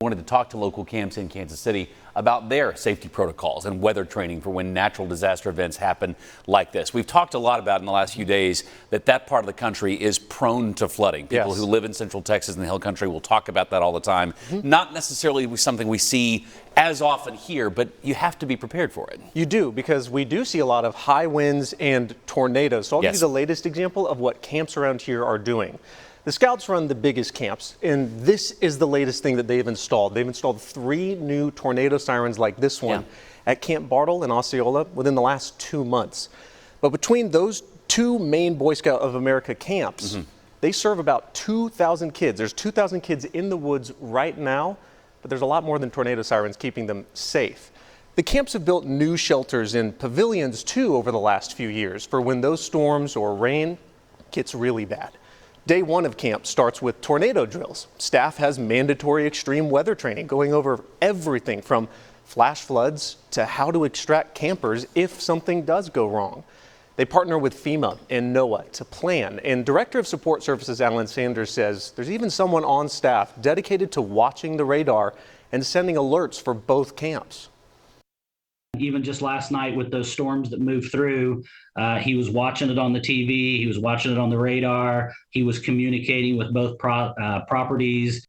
We wanted to talk to local camps in Kansas City about their safety protocols and weather training for when natural disaster events happen like this. We've talked a lot about in the last few days that part of the country is prone to flooding. People who live in Central Texas and the Hill Country will talk about that all the time. Not necessarily something we see as often here, but you have to be prepared for it. You do, because we do see a lot of high winds and tornadoes. So I'll give you the latest example of what camps around here are doing. The Scouts run the biggest camps, and this is the latest thing that they've installed. They've installed 3 new tornado sirens like this one at Camp Bartle and Osceola within the last 2 months. But between those 2 main Boy Scout of America camps, they serve about 2,000 kids. There's 2,000 kids in the woods right now, but there's a lot more than tornado sirens keeping them safe. The camps have built new shelters and pavilions too over the last few years for when those storms or rain gets really bad. Day 1 of camp starts with tornado drills. Staff has mandatory extreme weather training going over everything from flash floods to how to extract campers if something does go wrong. They partner with FEMA and NOAA to plan, and Director of Support Services Alan Sanders says there's even someone on staff dedicated to watching the radar and sending alerts for both camps. Even just last night with those storms that moved through, he was watching it on the TV, he was watching it on the radar, he was communicating with both properties.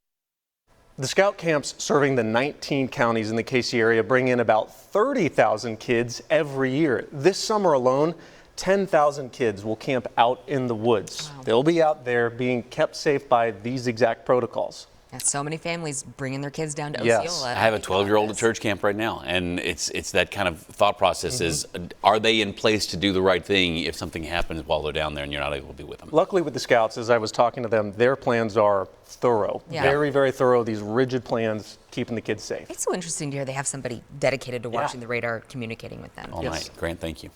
The Scout camps serving the 19 counties in the KC area bring in about 30,000 kids every year. This summer alone, 10,000 kids will camp out in the woods. Wow. They'll be out there being kept safe by these exact protocols. So many families bringing their kids down to Osceola. I have a 12-year-old at church camp right now, and it's that kind of thought process is, are they in place to do the right thing if something happens while they're down there and you're not able to be with them? Luckily with the Scouts, as I was talking to them, their plans are thorough. Very, very thorough, these rigid plans keeping the kids safe. It's so interesting to hear they have somebody dedicated to watching the radar, communicating with them. All night. Grant, thank you.